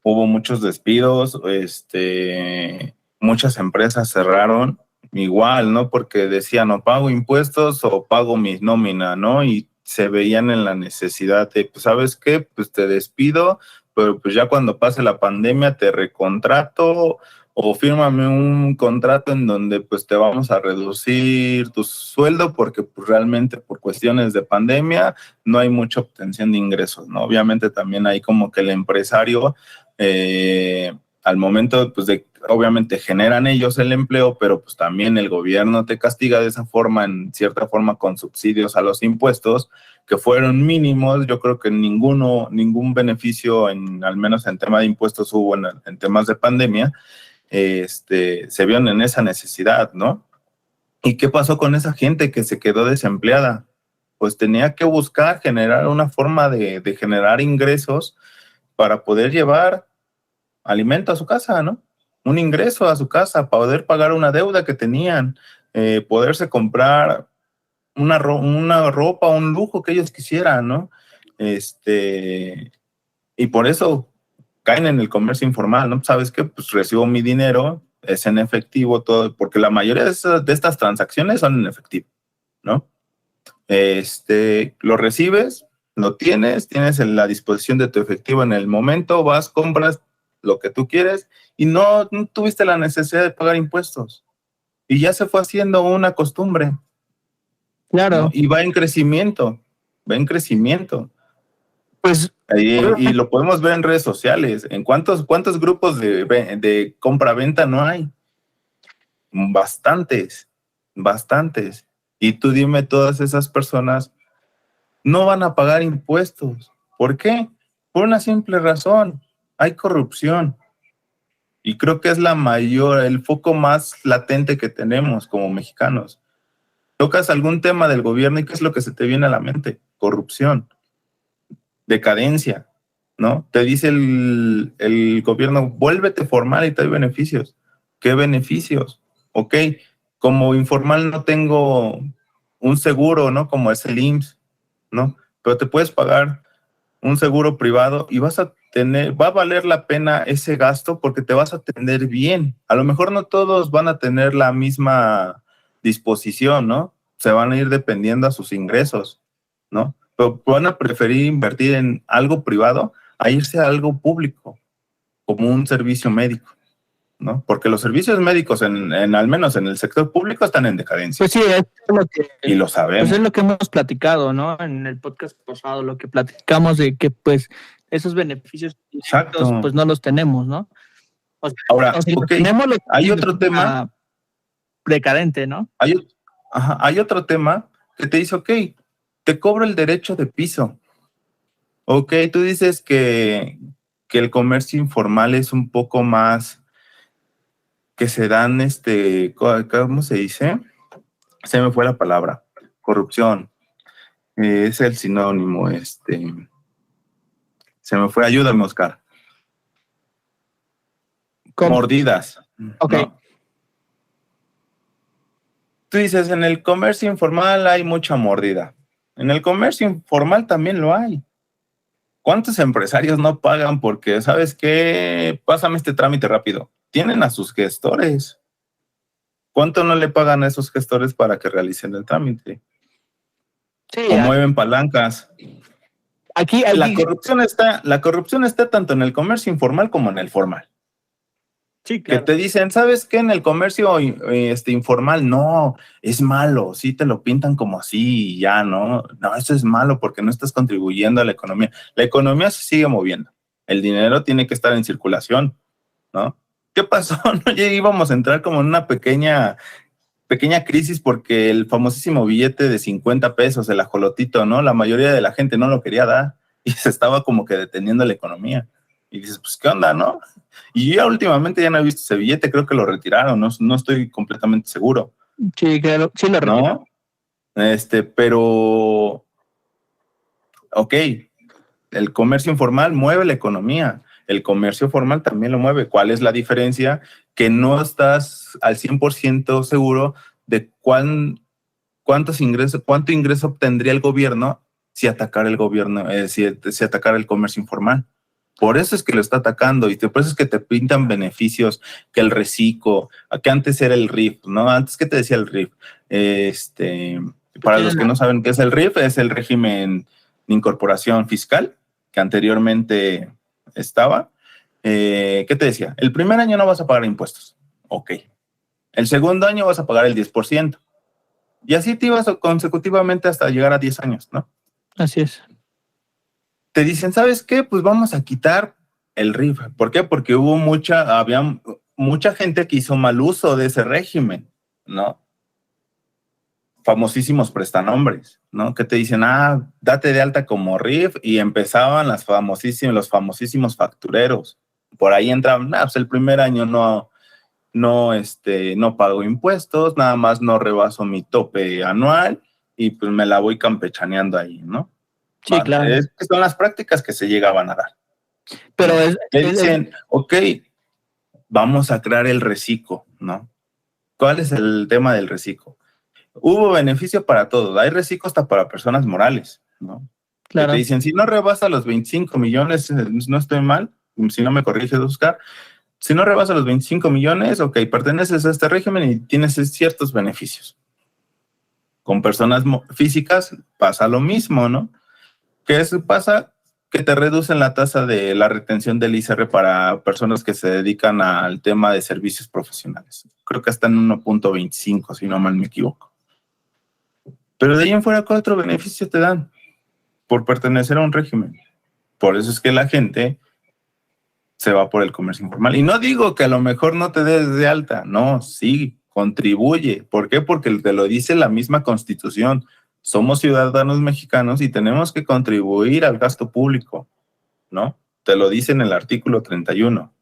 Hubo muchos despidos, muchas empresas cerraron igual, ¿no? Porque decían o pago impuestos o pago mi nómina, ¿no? Y se veían en la necesidad de, pues, ¿sabes qué? Pues te despido, pero pues ya cuando pase la pandemia te recontrato o fírmame un contrato en donde pues te vamos a reducir tu sueldo porque pues realmente por cuestiones de pandemia no hay mucha obtención de ingresos, ¿no? Obviamente también hay como que el empresario al momento pues de obviamente generan ellos el empleo, pero pues también el gobierno te castiga de esa forma, en cierta forma con subsidios a los impuestos que fueron mínimos. Yo creo que ningún beneficio al menos en tema de impuestos hubo en temas de pandemia. se vieron en esa necesidad, ¿no? ¿Y qué pasó con esa gente que se quedó desempleada? Pues tenía que buscar generar una forma de generar ingresos para poder llevar alimento a su casa, ¿no? Un ingreso a su casa, para poder pagar una deuda que tenían, poderse comprar una ropa, un lujo que ellos quisieran, ¿no? Y por eso caen en el comercio informal, ¿no? ¿Sabes qué? Pues recibo mi dinero, es en efectivo todo, porque la mayoría de estas transacciones son en efectivo, ¿no? Lo recibes, lo tienes en la disposición de tu efectivo en el momento, vas, compras lo que tú quieres y no tuviste la necesidad de pagar impuestos. Y ya se fue haciendo una costumbre. Claro. ¿No? Y va en crecimiento, va en crecimiento. Pues, y lo podemos ver en redes sociales. ¿En cuántos grupos de compra-venta no hay? Bastantes. Y tú dime, todas esas personas no van a pagar impuestos. ¿Por qué? Por una simple razón. Hay corrupción. Y creo que es el foco más latente que tenemos como mexicanos. Tocas algún tema del gobierno y ¿qué es lo que se te viene a la mente? Corrupción, decadencia, ¿no? Te dice el gobierno, vuélvete formal y te doy beneficios. ¿Qué beneficios? Ok, como informal no tengo un seguro, ¿no? Como es el IMSS, ¿no? Pero te puedes pagar un seguro privado y va a valer la pena ese gasto porque te vas a atender bien. A lo mejor no todos van a tener la misma disposición, ¿no? Se van a ir dependiendo a sus ingresos, ¿no? Pero van a preferir invertir en algo privado a irse a algo público, como un servicio médico, ¿no? Porque los servicios médicos, al menos en el sector público, están en decadencia. Pues sí, es lo que, y lo sabemos. Pues es lo que hemos platicado, ¿no? En el podcast pasado, lo que platicamos de que, pues, esos beneficios, exacto, pues no los tenemos, ¿no? O sea, ahora, okay, tenemos hay otro tema decadente, ¿no? Hay otro tema que te dice, ok, te cobro el derecho de piso. Ok, tú dices que el comercio informal es un poco más que se dan, ¿cómo se dice? Se me fue la palabra, corrupción. Es el sinónimo, se me fue, ayúdame, Oscar. Mordidas. Ok. ¿No? Tú dices, en el comercio informal hay mucha mordida. En el comercio informal también lo hay. ¿Cuántos empresarios no pagan porque, ¿sabes qué? Pásame este trámite rápido. Tienen a sus gestores. ¿Cuánto no le pagan a esos gestores para que realicen el trámite? Sí, o mueven palancas. Aquí la corrupción está tanto en el comercio informal como en el formal. Sí, claro. Que te dicen, ¿sabes qué? En el comercio informal, no, es malo, sí te lo pintan como así y ya, ¿no? No, eso es malo porque no estás contribuyendo a la economía. La economía se sigue moviendo. El dinero tiene que estar en circulación, ¿no? ¿Qué pasó? ¿No? Ya íbamos a entrar como en una pequeña crisis porque el famosísimo billete de 50 pesos, el ajolotito, ¿no? La mayoría de la gente no lo quería dar y se estaba como que deteniendo la economía. Y dices, pues, ¿qué onda, no? Y ya últimamente ya no he visto ese billete, creo que lo retiraron, no estoy completamente seguro. Sí, claro, sí lo retiraron. ¿No? Pero, ok, el comercio informal mueve la economía, el comercio formal también lo mueve. ¿Cuál es la diferencia? Que no estás al 100% seguro de cuánto ingreso obtendría el gobierno si atacara el gobierno, si atacara el comercio informal. Por eso es que lo está atacando y por eso es que te pintan beneficios, que el reciclo, que antes era el RIF, ¿no? Antes, ¿qué te decía el RIF? Para los que no saben qué es el RIF, es el régimen de incorporación fiscal que anteriormente estaba. ¿Qué te decía? El primer año no vas a pagar impuestos. Ok. El segundo año vas a pagar el 10%. Y así te ibas consecutivamente hasta llegar a 10 años, ¿no? Así es. Te dicen, ¿sabes qué? Pues vamos a quitar el RIF. ¿Por qué? Porque había mucha gente que hizo mal uso de ese régimen, ¿no? Famosísimos prestanombres, ¿no? Que te dicen, date de alta como RIF y empezaban los famosísimos factureros. Por ahí entraban, pues el primer año no no pago impuestos, nada más no rebaso mi tope anual y pues me la voy campechaneando ahí, ¿no? Sí, claro. Es que son las prácticas que se llegaban a dar. Pero le dicen, ok, vamos a crear el reciclo, ¿no? ¿Cuál es el tema del reciclo? Hubo beneficio para todos. Hay reciclo hasta para personas morales, ¿no? Claro. Que te dicen, si no rebasa los 25 millones, no estoy mal, si no me corriges, Oscar, si no rebasa los 25 millones, ok, perteneces a este régimen y tienes ciertos beneficios. Con personas físicas pasa lo mismo, ¿no? ¿Qué pasa? Que te reducen la tasa de la retención del ISR para personas que se dedican al tema de servicios profesionales. Creo que está en 1.25, si no mal me equivoco. Pero de ahí en fuera, ¿qué otro beneficio te dan por pertenecer a un régimen? Por eso es que la gente se va por el comercio informal. Y no digo que a lo mejor no te des de alta, no, sí, contribuye. ¿Por qué? Porque te lo dice la misma Constitución. Somos ciudadanos mexicanos y tenemos que contribuir al gasto público, ¿no? Te lo dice en el artículo 31.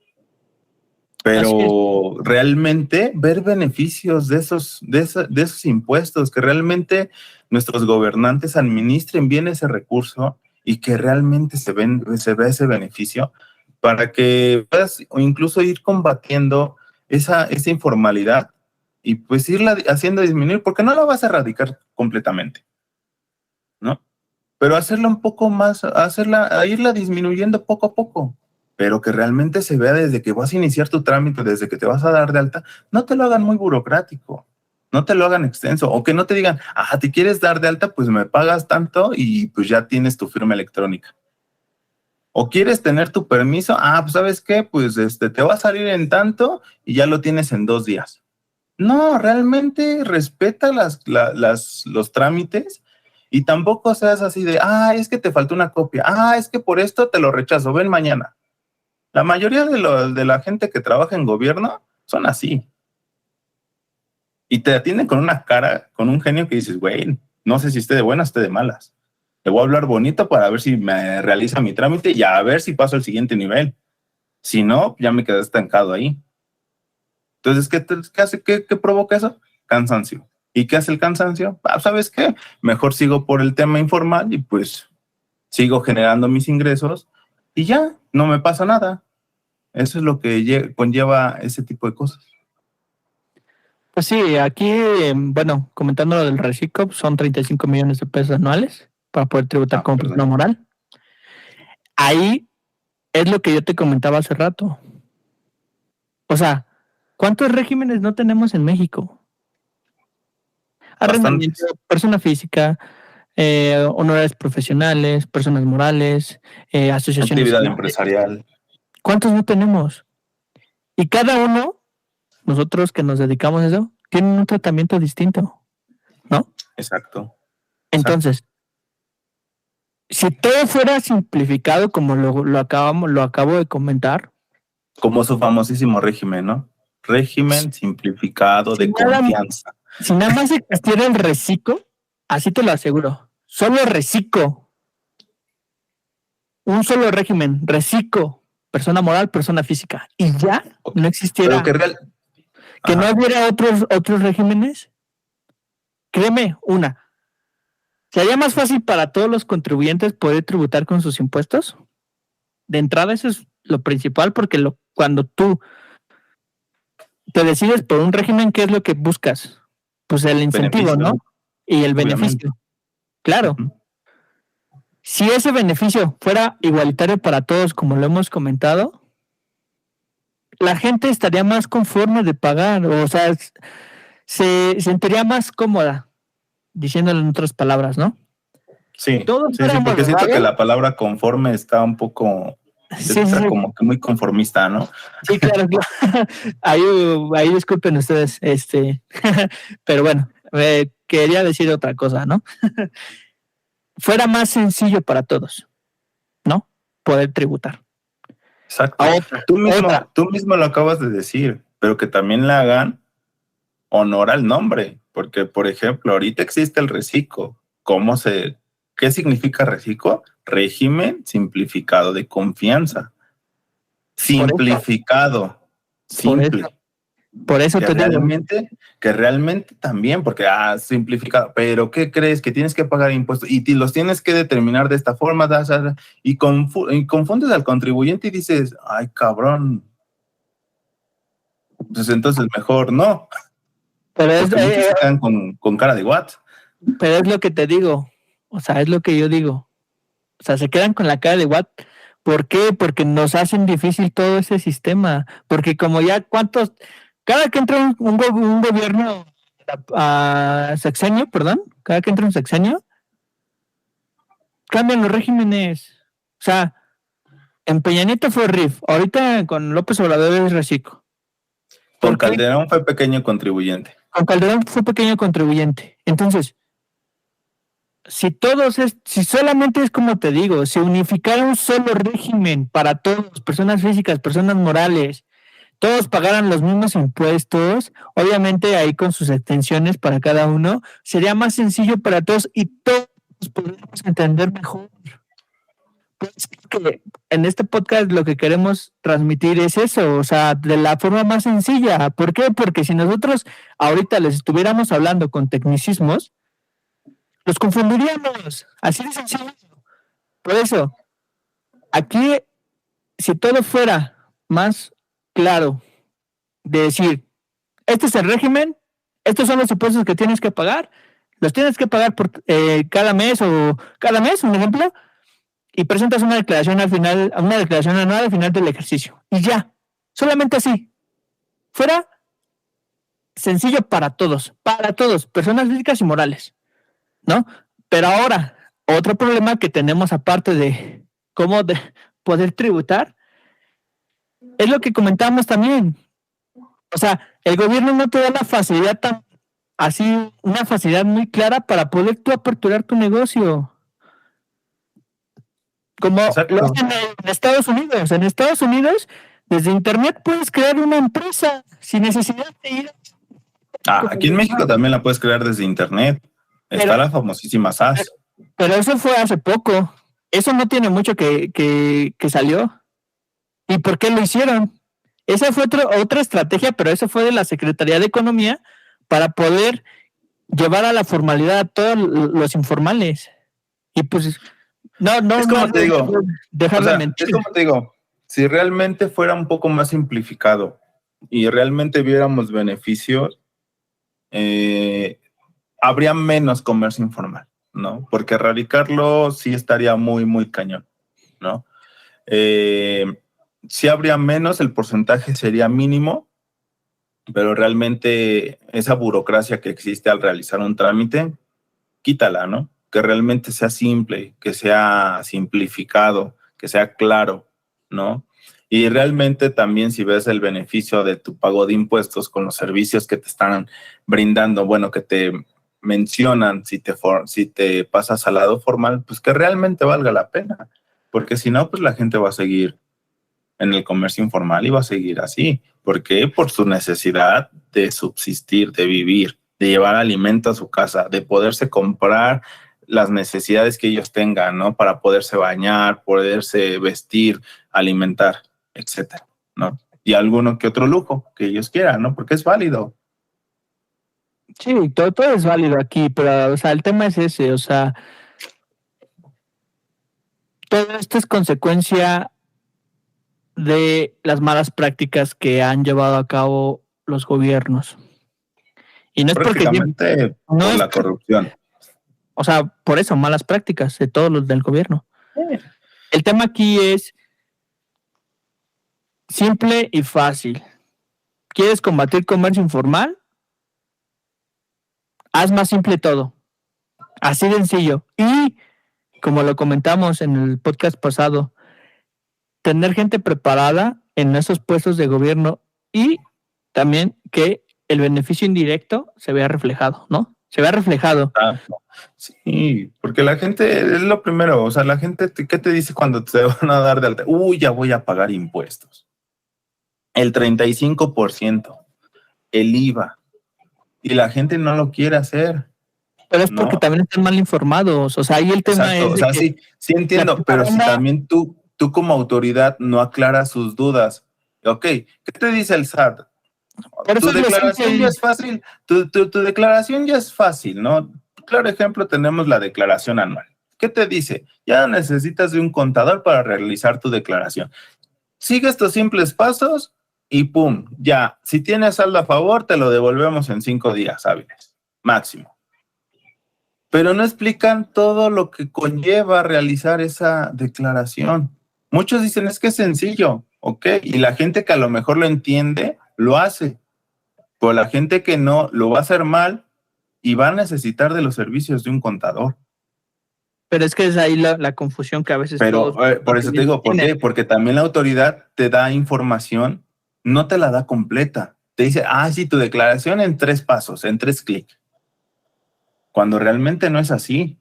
Pero realmente ver beneficios de esos impuestos, que realmente nuestros gobernantes administren bien ese recurso y que realmente se vea ese beneficio para que puedas incluso ir combatiendo esa informalidad y pues irla haciendo disminuir, porque no la vas a erradicar completamente, ¿no? Pero hacerla un poco más, irla disminuyendo poco a poco, pero que realmente se vea desde que vas a iniciar tu trámite, desde que te vas a dar de alta, no te lo hagan muy burocrático, no te lo hagan extenso, o que no te digan, ¿te quieres dar de alta? Pues me pagas tanto y pues ya tienes tu firma electrónica. ¿O quieres tener tu permiso? Pues ¿sabes qué? Pues te va a salir en tanto y ya lo tienes en 2 días. No, realmente respeta los trámites y tampoco seas así de, es que te faltó una copia, es que por esto te lo rechazo, ven mañana. La mayoría de la gente que trabaja en gobierno son así. Y te atienden con una cara, con un genio que dices, güey, no sé si esté de buenas o esté de malas. Le voy a hablar bonito para ver si me realiza mi trámite y a ver si paso al siguiente nivel. Si no, ya me quedé estancado ahí. Entonces, ¿qué hace? ¿Qué provoca eso? Cansancio. ¿Y qué hace el cansancio? ¿Sabes qué? Mejor sigo por el tema informal y pues sigo generando mis ingresos y ya, no me pasa nada. Eso es lo que conlleva ese tipo de cosas. Pues sí, aquí, bueno, comentando lo del reciclo, son 35 millones de pesos anuales para poder tributar como persona moral. Ahí es lo que yo te comentaba hace rato. O sea, ¿cuántos regímenes no tenemos en México? Arrendamiento, persona física, honorarios profesionales, personas morales, asociaciones. Actividad empresarial. ¿Cuántos no tenemos? Y cada uno, nosotros que nos dedicamos a eso, tiene un tratamiento distinto, ¿no? Exacto. Entonces, si todo fuera simplificado como lo acabo de comentar. Como su famosísimo régimen, ¿no? Régimen simplificado de confianza. Si nada más existiera el reciclo, así te lo aseguro. Solo reciclo. Un solo régimen, reciclo, persona moral, persona física. Y ya no existiera. Que no hubiera otros regímenes. Créeme, sería más fácil para todos los contribuyentes poder tributar con sus impuestos. De entrada, eso es lo principal, porque cuando tú te decides por un régimen, ¿qué es lo que buscas? Pues el incentivo, beneficio, ¿no? Y el beneficio. Obviamente. Claro. Si ese beneficio fuera igualitario para todos, como lo hemos comentado, la gente estaría más conforme de pagar, o sea, se sentiría más cómoda, diciéndolo en otras palabras, ¿no? Sí, porque siento que la palabra conforme está un poco... como que muy conformista, ¿no? Sí, claro. Ahí disculpen ustedes, pero bueno, quería decir otra cosa, ¿no? Fuera más sencillo para todos, ¿no? Poder tributar. Exacto. Tú mismo lo acabas de decir, pero que también le hagan honor al nombre, porque, por ejemplo, ahorita existe el reciclo. ¿Qué significa reciclo? Régimen simplificado de confianza. Simplificado. Simple. Por eso que te digo. realmente también, porque simplificado, pero ¿qué crees? Que tienes que pagar impuestos y los tienes que determinar de esta forma, y confundes al contribuyente y dices, ay, cabrón, pues entonces mejor no, Pero porque muchos se quedan con cara de what. pero es lo que te digo, o sea, es lo que yo digo. O sea, se quedan con la cara de what. ¿Por qué? Porque nos hacen difícil todo ese sistema. Porque como ya cada que entra un gobierno a sexenio, perdón, cada que entra un sexenio, cambian los regímenes. O sea, en Peña Nieto fue RIF, ahorita con López Obrador es reciclo. Con Calderón fue pequeño contribuyente. Con Calderón fue pequeño contribuyente. Entonces, si solamente es como te digo, si unificara un solo régimen para todos, personas físicas, personas morales, todos pagaran los mismos impuestos, obviamente ahí con sus extensiones para cada uno, sería más sencillo para todos y todos podríamos entender mejor. Pues que en este podcast lo que queremos transmitir es eso, o sea, de la forma más sencilla. ¿Por qué? Porque si nosotros ahorita les estuviéramos hablando con tecnicismos, los confundiríamos, así de sencillo. Por eso, aquí, si todo fuera más claro, de decir, este es el régimen, estos son los impuestos que tienes que pagar, los tienes que pagar por cada mes, un ejemplo, y presentas una declaración una declaración anual al final del ejercicio. Y ya, solamente así. Fuera sencillo para todos, personas físicas y morales, ¿no? Pero ahora, otro problema que tenemos aparte de cómo de poder tributar, es lo que comentamos también. O sea, el gobierno no te da la facilidad una facilidad muy clara para poder tú aperturar tu negocio. Como Exacto. lo hacen en Estados Unidos. En Estados Unidos, desde internet puedes crear una empresa sin necesidad de ir. Aquí en México también la puedes crear desde internet. Está la famosísima SAS. Pero eso fue hace poco. Eso no tiene mucho que salió. ¿Y por qué lo hicieron? Esa fue otra estrategia, pero eso fue de la Secretaría de Economía para poder llevar a la formalidad a todos los informales. Y pues, es como te digo, dejar de mentir. Es como te digo, si realmente fuera un poco más simplificado y realmente viéramos beneficios, habría menos comercio informal, ¿no? Porque erradicarlo sí estaría muy, muy cañón, ¿no? Sí habría menos, el porcentaje sería mínimo, pero realmente esa burocracia que existe al realizar un trámite, quítala, ¿no? Que realmente sea simple, que sea simplificado, que sea claro, ¿no? Y realmente también si ves el beneficio de tu pago de impuestos con los servicios que te están brindando, bueno, que te mencionan si te pasas al lado formal, pues que realmente valga la pena, porque si no, pues la gente va a seguir en el comercio informal y va a seguir así. ¿Por qué? Por su necesidad de subsistir, de vivir, de llevar alimento a su casa, de poderse comprar las necesidades que ellos tengan, ¿no? Para poderse bañar, poderse vestir, alimentar, etcétera, ¿no? Y alguno que otro lujo que ellos quieran, ¿no? Porque es válido. Sí, todo es válido aquí, pero, o sea, el tema es ese, o sea, todo esto es consecuencia de las malas prácticas que han llevado a cabo los gobiernos. Y no es porque por la corrupción. O sea, por eso, malas prácticas de todos los del gobierno. El tema aquí es simple y fácil. ¿Quieres combatir comercio informal? Haz más simple todo. Así de sencillo. Y, como lo comentamos en el podcast pasado, tener gente preparada en esos puestos de gobierno y también que el beneficio indirecto se vea reflejado, ¿no? Se vea reflejado. Sí, porque la gente es lo primero, o sea, la gente, ¿qué te dice cuando te van a dar de alta? Ya voy a pagar impuestos. El 35%, el IVA, y la gente no lo quiere hacer. Pero es porque también están mal informados, o sea, ahí el tema es... O sea, sí entiendo, pero si también tú como autoridad no aclaras sus dudas, ok, ¿qué te dice el SAT? Por eso Tu es lo declaración simple. ya es fácil, tu declaración ya es fácil, ¿no? Claro ejemplo, tenemos la declaración anual. ¿Qué te dice? Ya necesitas de un contador para realizar tu declaración. Sigue estos simples pasos y ¡pum! Ya, si tienes saldo a favor, te lo devolvemos en 5 días hábiles, máximo. Pero no explican todo lo que conlleva realizar esa declaración. Muchos dicen, es que es sencillo, ¿ok? Y la gente que a lo mejor lo entiende, lo hace. Pero la gente que no, lo va a hacer mal y va a necesitar de los servicios de un contador. Pero es que es ahí la confusión que a veces todos Pero por los eso te digo, ¿por tienen. qué? Porque también la autoridad te da información, no te la da completa. Te dice, sí, tu declaración en 3 pasos, en 3 clics. Cuando realmente no es así.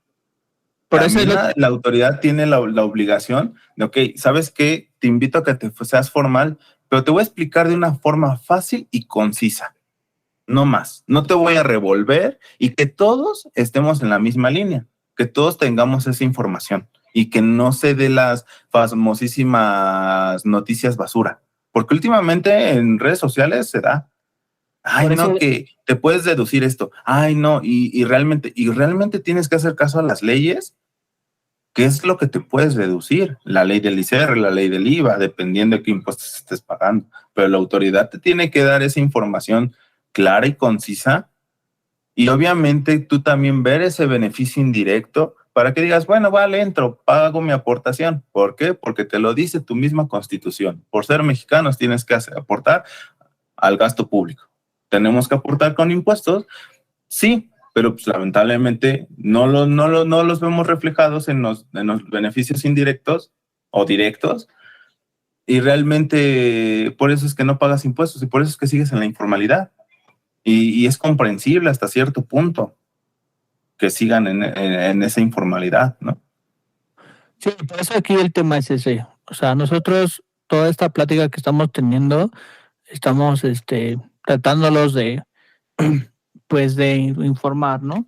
Por eso es También la autoridad tiene la obligación de, ok, ¿sabes qué? Te invito a que te seas formal, pero te voy a explicar de una forma fácil y concisa. No más. No te voy a revolver y que todos estemos en la misma línea, que todos tengamos esa información y que no se dé las famosísimas noticias basura. Porque últimamente en redes sociales se da. Ay, por eso, no, que te puedes deducir esto. Ay, no, y realmente tienes que hacer caso a las leyes. ¿Qué es lo que te puedes deducir? La ley del ICR, la ley del IVA, dependiendo de qué impuestos estés pagando. Pero la autoridad te tiene que dar esa información clara y concisa y obviamente tú también ver ese beneficio indirecto para que digas, bueno, vale, entro, pago mi aportación. ¿Por qué? Porque te lo dice tu misma constitución. Por ser mexicanos tienes que aportar al gasto público. Tenemos que aportar con impuestos, sí, pero pues, lamentablemente no los vemos reflejados en los beneficios indirectos o directos y realmente por eso es que no pagas impuestos y por eso es que sigues en la informalidad. Y es comprensible hasta cierto punto que sigan en esa informalidad, ¿no? sí, por eso aquí el tema es ese. O sea, nosotros, toda esta plática que estamos teniendo, estamos tratándolos de, pues, de informar, ¿no?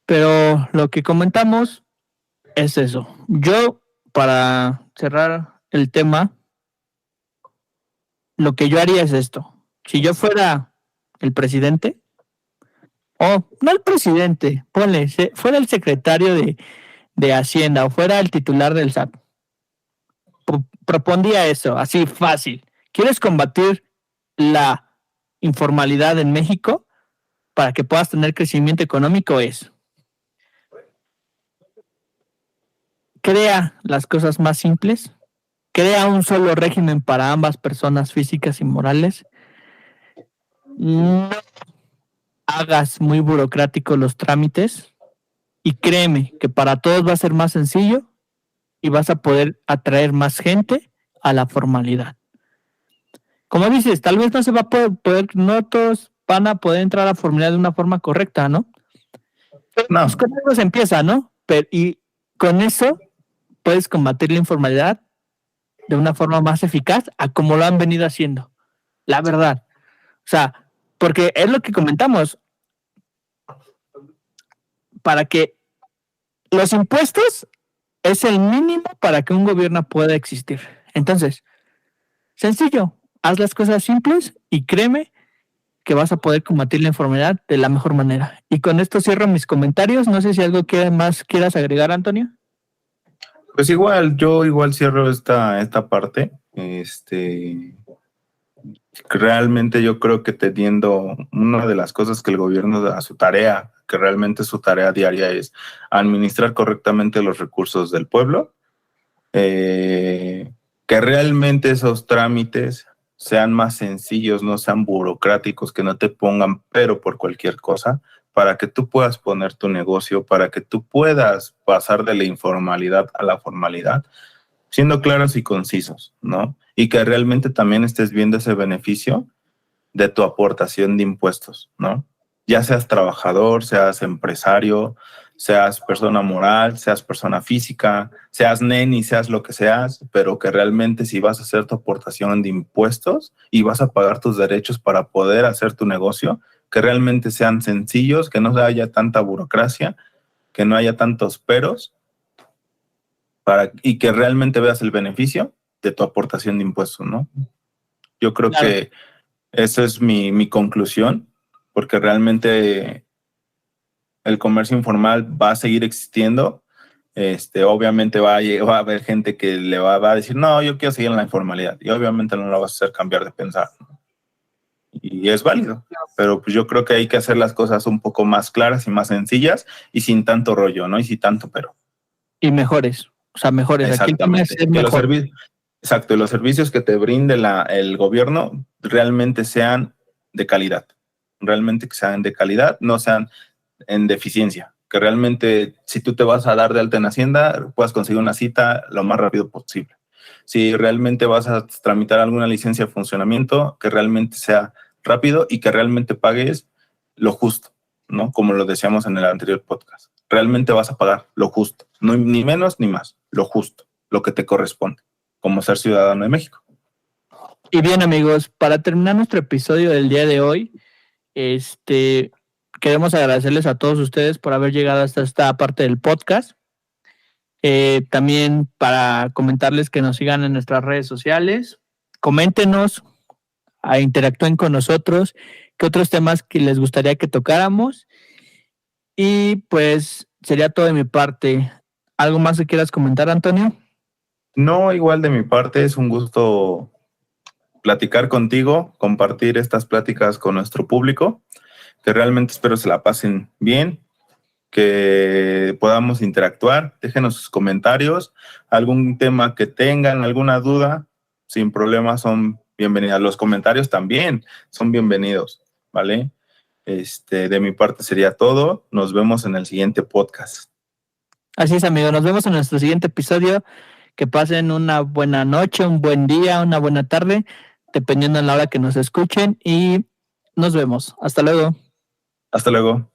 Pero lo que comentamos es eso. Yo, para cerrar el tema, lo que yo haría es esto. Si yo fuera el presidente, o no el presidente, ponle, fuera el secretario de Hacienda o fuera el titular del SAT, propondría eso, así fácil. ¿Quieres combatir la informalidad en México para que puedas tener crecimiento económico? Crea las cosas más simples, crea un solo régimen para ambas personas físicas y morales, no hagas muy burocráticos los trámites y créeme que para todos va a ser más sencillo y vas a poder atraer más gente a la formalidad. Como dices, tal vez no se va a no todos van a poder entrar a la formalidad de una forma correcta, ¿no? Pero No, pues con eso se empieza, ¿no? Y con eso puedes combatir la informalidad de una forma más eficaz a como lo han venido haciendo. La verdad. O sea, porque es lo que comentamos. Para que los impuestos es el mínimo para que un gobierno pueda existir. Entonces, sencillo, haz las cosas simples y créeme que vas a poder combatir la enfermedad de la mejor manera. Y con esto cierro mis comentarios. No sé si algo más quieras agregar, Antonio. pues igual, yo igual cierro esta parte. Realmente yo creo que teniendo una de las cosas que el gobierno da a su tarea, que realmente su tarea diaria es administrar correctamente los recursos del pueblo, que realmente esos trámites sean más sencillos, no sean burocráticos, que no te pongan pero por cualquier cosa, para que tú puedas poner tu negocio, para que tú puedas pasar de la informalidad a la formalidad, siendo claros y concisos, ¿no? Y que realmente también estés viendo ese beneficio de tu aportación de impuestos, ¿no? Ya seas trabajador, seas empresario, seas persona moral, seas persona física, seas neni, seas lo que seas, pero que realmente si vas a hacer tu aportación de impuestos y vas a pagar tus derechos para poder hacer tu negocio, que realmente sean sencillos, que no haya tanta burocracia, que no haya tantos peros, y que realmente veas el beneficio de tu aportación de impuestos, ¿no? Yo creo Claro. que Esa es mi conclusión, porque realmente el comercio informal va a seguir existiendo. Obviamente va a haber gente que le va a decir, no, yo quiero seguir en la informalidad, y obviamente no lo vas a hacer cambiar de pensar, ¿no? Y es válido, pero pues yo creo que hay que hacer las cosas un poco más claras y más sencillas y sin tanto rollo, ¿no? Y sin tanto pero. Y mejores, o sea, mejores. Aquí el tema es ser mejor. Exacto, y los servicios que te brinde el gobierno realmente sean de calidad, realmente que sean de calidad, no sean en deficiencia, que realmente si tú te vas a dar de alta en Hacienda, puedas conseguir una cita lo más rápido posible. Si realmente vas a tramitar alguna licencia de funcionamiento, que realmente sea rápido y que realmente pagues lo justo, ¿no? Como lo decíamos en el anterior podcast. Realmente vas a pagar lo justo, no, ni menos ni más, lo justo, lo que te corresponde, como ser ciudadano de México. Y bien, amigos, para terminar nuestro episodio del día de hoy, queremos agradecerles a todos ustedes por haber llegado hasta esta parte del podcast. También para comentarles que nos sigan en nuestras redes sociales, coméntenos, interactúen con nosotros, qué otros temas que les gustaría que tocáramos. Y pues sería todo de mi parte. ¿Algo más que quieras comentar, Antonio? No, igual de mi parte, es un gusto platicar contigo, compartir estas pláticas con nuestro público, que realmente espero se la pasen bien, que podamos interactuar. Déjenos sus comentarios, algún tema que tengan, alguna duda, sin problema son bienvenidos. Los comentarios también son bienvenidos, ¿vale? De mi parte sería todo. Nos vemos en el siguiente podcast. Así es, amigo. Nos vemos en nuestro siguiente episodio. Que pasen una buena noche, un buen día, una buena tarde, dependiendo de la hora que nos escuchen. Y nos vemos. Hasta luego. Hasta luego.